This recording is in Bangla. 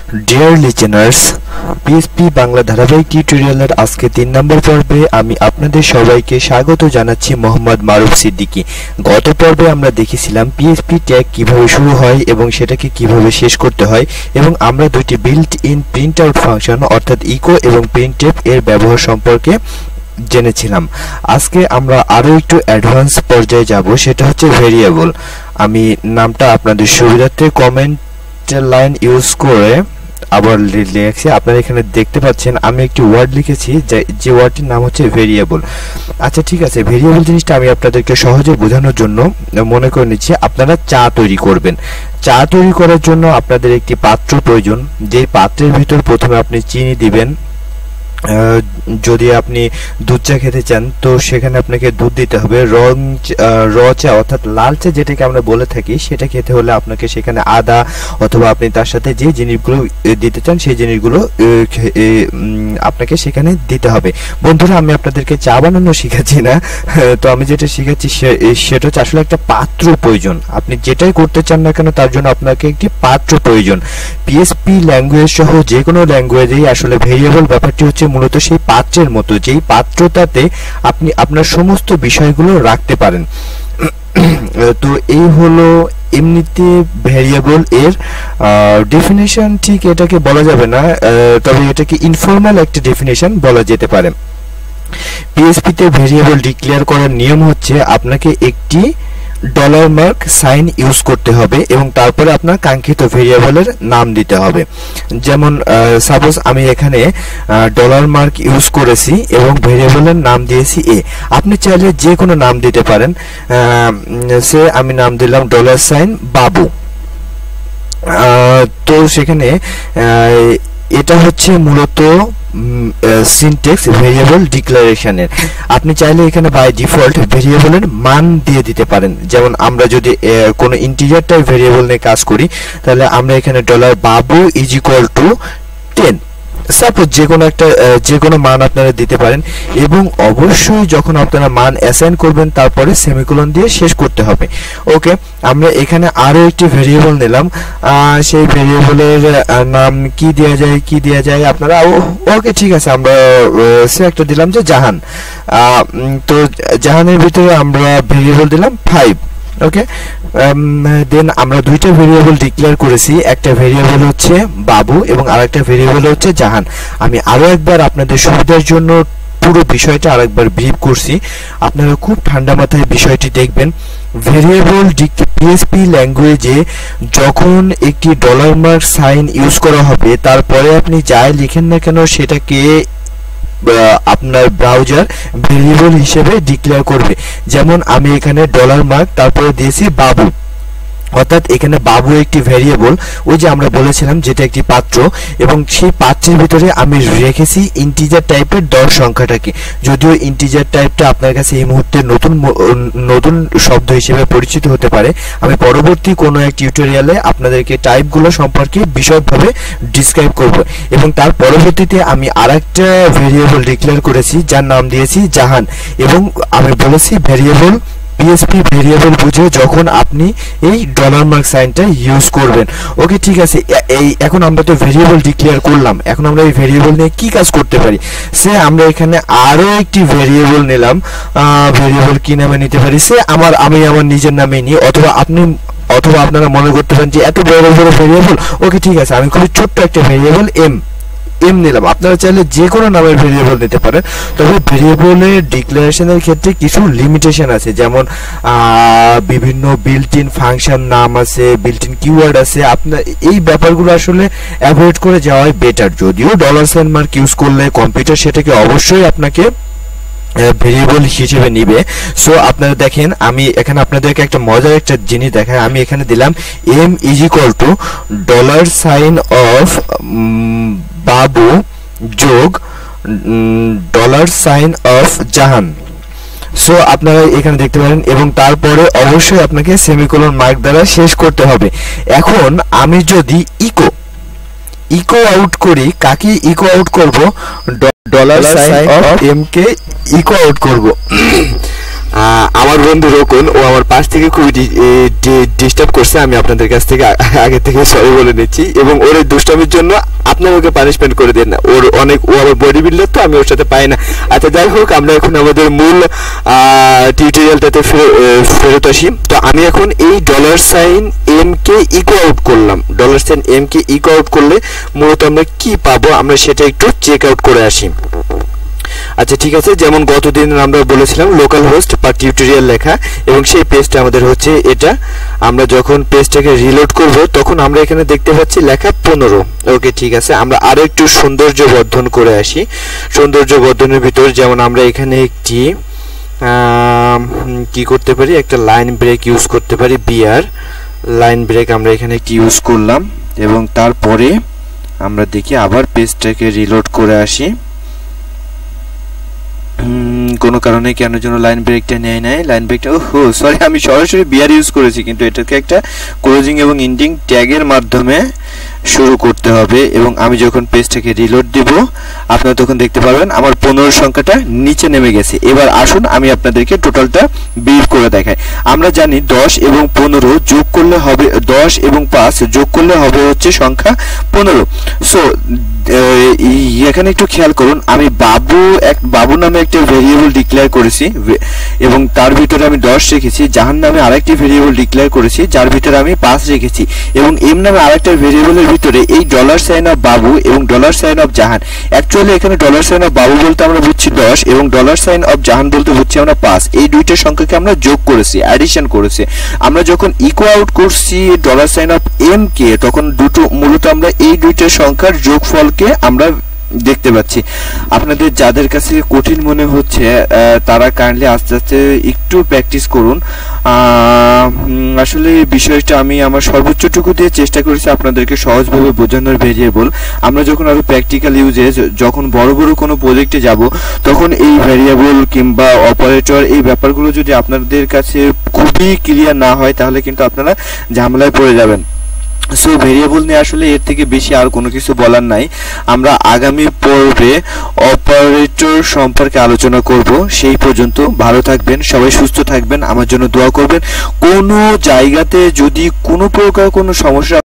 ডিয়ার লিজেনার্স, পিএসপি বাংলা ধারাবাহিক টিউটোরিয়ালের আজকে 3 নম্বর পর্বে আমি আপনাদের সবাইকে স্বাগত জানাচ্ছি। মোহাম্মদ মারুফ সিদ্দিকী। গত পর্বে আমরা দেখেছিলাম পিএসপি ট্যাগ কিভাবে শুরু হয় এবং সেটাকে কিভাবে শেষ করতে হয়, এবং আমরা দুইটি built in print out function অর্থাৎ ইকো এবং প্রিন্টএফ এর ব্যবহার সম্পর্কে জেনেছিলাম। আজকে আমরা আরো একটু অ্যাডভান্স পর্যায়ে যাব, সেটা হচ্ছে ভেরিয়েবল। আমি নামটা আপনাদের সুবিধার্থে কমেন্ট লাইন ইউজ করে আবার লিখছি। আপনারা এখানে দেখতে পাচ্ছেন আমি একটি ওয়ার্ড লিখেছি, যে ওয়ার্ডটির নাম হচ্ছে ভেরিয়েবল। আচ্ছা ঠিক আছে, ভেরিয়েবল জিনিসটা আমি আপনাদেরকে সহজে বোঝানোর জন্য মনে করে নিচ্ছি আপনারা চা তৈরি করবেন। চা তৈরি করার জন্য আপনাদের একটি পাত্র প্রয়োজন। যে পাত্রের ভিতর প্রথমে আপনি চিনি দিবেন। যদি আপনি দুধ চা খেতে চান তো সেখানে আপনাকে দুধ দিতে হবে। র চা অর্থাৎ লাল চা যেটাকে আমরা বলে থাকি, সেটা খেতে হলে আপনাকে সেখানে আদা অথবা আপনি তার সাথে যে জিনিসগুলো দিতে চান সেই জিনিসগুলো আপনাকে সেখানে দিতে হবে। বন্ধুরা, আমি আপনাদেরকে চা বানানো শেখাচ্ছি না, তো আমি যেটা শেখাচ্ছি সেটা হচ্ছে আসলে একটা পাত্র প্রয়োজন। আপনি যেটাই করতে চান না কেন তার জন্য আপনাকে একটি পাত্র প্রয়োজন। পিএসপি ল্যাঙ্গুয়েজ সহ যে কোনো ল্যাঙ্গুয়েজেই আসলে ভেরিয়েবল ব্যাপারটি হচ্ছে মূলত সেই পাত্রের মতো, যেই পাত্রটাতে আপনি আপনার সমস্ত বিষয়গুলো রাখতে পারেন। তো এই হলো এমনিতে ভেরিয়েবল এর ডেফিনেশন। ঠিক এটাকে বলা যাবে না, তবে এটাকে ইনফর্মাল একটা ডেফিনেশন বলা যেতে পারে। পিএসপি তে ভেরিয়েবল ডিক্লেয়ার করার নিয়ম হচ্ছে আপনাকে একটি ডলার মার্ক সাইন ইউজ করতে হবে এবং তারপরে আপনার কাঙ্ক্ষিত ভেরিয়েবলের নাম দিতে হবে। যেমন সাপোজ আমি এখানে ডলার মার্ক ইউজ করেছি এবং ভেরিয়েবলের নাম দিয়েছি এ। আপনি চাইলে যে কোনো নাম দিতে পারেন। সে আমি নাম দিলাম ডলার সাইন বাবু। তো সেখানে এটা হচ্ছে মূলত সিনট্যাক্স ভেরিয়েবল ডিক্লারেশনের। আপনি চাইলে এখানে বাই ডিফল্ট ভেরিয়েবলের মান দিয়ে দিতে পারেন। যেমন আমরা যদি কোনো ইন্টিজার টাইপ ভেরিয়েবল নিয়ে কাজ করি, তাহলে আমরা এখানে dollar Babu is equal two 10 suppose যে কোনো মান আপনারা দিতে পারেন, এবং অবশ্যই যখন আপনারা মান অ্যাসাইন করবেন তারপরে সেমিকোলন দিয়ে শেষ করতে হবে। ওকে, আমরা এখানে আরো একটি ভেরিয়েবল নিলাম। সেই ভেরিয়েবলের নাম কি দেওয়া যায় আপনারা ওকে ঠিক আছে, আমরা সে একটা দিলাম যে জাহান। তো জাহানের ভিতরে আমরা ভেরিয়েবল দিলাম 5। ওকে, দেন আমরা দুইটা ভেরিয়েবল ডিক্লেয়ার করেছি। একটা ভেরিয়েবল হচ্ছে বাবু এবং আরেকটা ভেরিয়েবল হচ্ছে জাহান। আমি আরো একবার আপনাদের সুবিধার জন্য পুরো বিষয়টা আরেকবার ব্রিফ করছি, আপনারা খুব ঠান্ডা মাথায় বিষয়টি দেখবেন। ভেরিয়েবল পিএসপি ল্যাঙ্গুয়েজে যখন একটি ডলার মার্ক সাইন ইউজ করা হবে, তারপরে আপনি যাই লিখেন না কেন সেটাকে আপনার ব্রাউজার ভেরিয়েবল হিসেবে ডিক্লেয়ার করবে। যেমন আমি এখানে ডলার মার্ক তারপরে দিয়েছি বাবু, অর্থাৎ এখানে বাবু একটি ভেরিয়েবল, ওই যে আমরা বলেছিলাম যেটা একটি পাত্র, এবং সেই পাত্রের ভিতরে আমি রেখেছি ইন্টিজার টাইপের 10 সংখ্যাটাকে। যদিও ইন্টিজার টাইপটা আপনার কাছে এই মুহূর্তে নতুন শব্দ হিসেবে পরিচিত হতে পারে। আমি পরবর্তী কোনো এক টিউটোরিয়ালে আপনাদেরকে টাইপগুলো সম্পর্কে বিশদভাবে ডিসক্রাইব করব, এবং তার পরবর্তীতে আমি আরেকটা ভেরিয়েবল ডিক্লেয়ার করেছি যার নাম দিয়েছি জাহান, এবং আমি বলেছি ভেরিয়েবল পিএসপি ভেরিয়েবল বুঝে যখন আপনি এই ডলার মার্ক সাইনটা ইউজ করবেন। ওকে ঠিক আছে, এখন আমরা তো ভেরিয়েবল ডিক্লেয়ার করলাম, এখন আমরা এই ভেরিয়েবল নিয়ে কি কাজ করতে পারি। সে আমরা এখানে আরো একটি ভেরিয়েবল নিলাম। ভেরিয়েবল কি নামে নিতে পারি, সে আমি আমার নিজের নামে নিই, অথবা আপনারা মনে করতে পারেন যে এত বড় ভেরিয়েবল। ওকে ঠিক আছে, আমি খুবই ছোট্ট একটা ভেরিয়েবল এম নিলাম। আপনারা চাইলে যে কোনো নামের ভেরিয়েবল নিতে পারেন, তবে ভেরিয়েবলের ডিক্লারেশনের ক্ষেত্রে কিছু লিমিটেশন আছে। যেমন বিভিন্ন বিল্ট ইন ফাংশন নাম আছে, বিল্ট ইন কিওয়ার্ড আছে। আপনার এই ব্যাপারগুলো আসলে অ্যাভয়েড করে যাওয়াই বেটার। যদিও ডলার সাইন মার্ক ইউজ করলে কম্পিউটার সেটাকে অবশ্যই আপনাকে ভেরিয়েবল হিসেবে নিবে। সো আপনারা দেখেন, আমি এখানে আপনাদেরকে একটা মজার একটা জিনিস দেখাই। আমি এখানে দিলাম M is equal to dollar sign of Babu যোগ dollar sign of Jahan. So আপনারা এখানে দেখতে পারেন, এবং তারপরে অবশ্যই আপনাকে সেমিকোলন মার্ক দ্বারা শেষ করতে হবে। এখন আমি যদি ইকো আউট করি, কাকে ইকো আউট করব, ডলার সাইন অফ এম কে ইকো আউট করব। আমার বন্ধু রোকন ও আমার পাশ থেকে খুবই ডিস্টার্ব করছে, আমি আপনাদের কাছ থেকে আগে থেকে সরি বলে নিচ্ছি, এবং ওর এই দুষ্টামির জন্য আপনারা ওকে পানিশমেন্ট করে দেন না। ও আমার বডি বিল্ডার, তো আমি ওর সাথে পাই না। আচ্ছা যাই হোক, আমরা এখন আমাদের মূল টিউটোরিয়ালটাতে ফেরত আসি। তো আমি এখন এই $m কে ইকো আউট করলাম। $m কে ইকো আউট করলে মূলত আমরা কি পাবো আমরা সেটা একটু চেক আউট করে আসি। আচ্ছা ঠিক আছে, যেমন গতদিন আমরা বলেছিলাম লোকাল হোস্ট বা টিউটোরিয়াল লেখা, এবং সেই পেজটা আমাদের হচ্ছে এটা। আমরা যখন পেজটাকে রিলোড করব তখন আমরা এখানে দেখতে পাচ্ছি লেখা 15। ওকে ঠিক আছে, আমরা আরো একটু সৌন্দর্য বর্ধন করে আসি। সৌন্দর্য বর্ধনের ভিতর যেমন আমরা এখানে একটি কি করতে পারি, একটা লাইন ব্রেক ইউজ করতে পারি। বিআর লাইন ব্রেক আমরা এখানে একটি ইউজ করলাম, এবং তারপরে আমরা দেখি আবার পেজটাকে রিলোড করে আসি। কোনো কারণে কেন যেন লাইন ব্রেকটা নেয় নাই। লাইন ব্রেকটা সরি, আমি সরাসরি বিআর ইউজ করেছি, কিন্তু এটাকে একটা ক্লোজিং এবং এন্ডিং ট্যাগের মাধ্যমে শুরু করতে হবে। এবং আমি যখন পেজটাকে রিলোড দিব আপনারা তখন দেখতে পারবেন আমার 15 সংখ্যাটা নিচে নেমে গেছে। এবার আসুন আমি আপনাদেরকে টোটালটা বিল করে দেখাই। আমরা জানি 10 এবং 15 যোগ করলে হবে 10 এবং 5 যোগ করলে হবে হচ্ছে সংখ্যা 15। সো এখানে একটু খেয়াল করুন, আমি বাবু নামে একটা ভেরিয়েবল ডিক্লেয়ার করেছি, এবং তার ভিতরে আমি 10 রেখেছি। জাহান নামে আরেকটি ভেরিয়েবল ডিক্লেয়ার করেছি, যার ভিতরে আমি 5 রেখেছি, এবং এম নামে আরেকটা ভেরিয়েবলের ভিতরে এই $সাইন অফ বাবু এবং $সাইন অফ জাহান। অ্যাকচুয়ালি এখানে $সাইন অফ বাবু বলতে আমরা বুঝছি 10, এবং $সাইন অফ জাহান বলতে বুঝছি আমরা 5। এই দুইটা সংখ্যাকে আমরা যোগ করেছি, অ্যাডিশন করেছি। আমরা যখন ইকো আউট করছি $সাইন অফ এম কে, তখন মূলত আমরা এই দুইটা সংখ্যার যোগফলকে আমরা দেখতে পাচ্ছি। আপনাদের যাদের কাছে কঠিন মনে হচ্ছে তারা কাইন্ডলি আস্তে আস্তে একটু প্র্যাকটিস করুন। আসলে বিষয়টা আমি আমার সর্বোচ্চটুকু দিয়ে চেষ্টা করেছি আপনাদেরকে সহজভাবে বোঝানোর ভেরিয়েবল। আমরা যখন আরো প্র্যাকটিক্যাল ইউজে যখন বড় বড় কোনো প্রজেক্টে যাব তখন এই ভেরিয়েবল কিংবা অপারেটর এই ব্যাপারগুলো যদি আপনাদের কাছে খুবই ক্লিয়ার না হয় তাহলে কিন্তু আপনারা ঝামেলায় পড়ে যাবেন। সো ভেরিয়েবল নিয়ে আসলে এর থেকে বেশি আর কোনো কিছু বলার নাই। আমরা আগামী পর্বে অপারেটর সম্পর্কে আলোচনা করব। সেই পর্যন্ত ভালো থাকবেন, সবাই সুস্থ থাকবেন, আমার জন্য দোয়া করবেন। কোনো জায়গাতে যদি কোনো প্রকার কোনো সমস্যা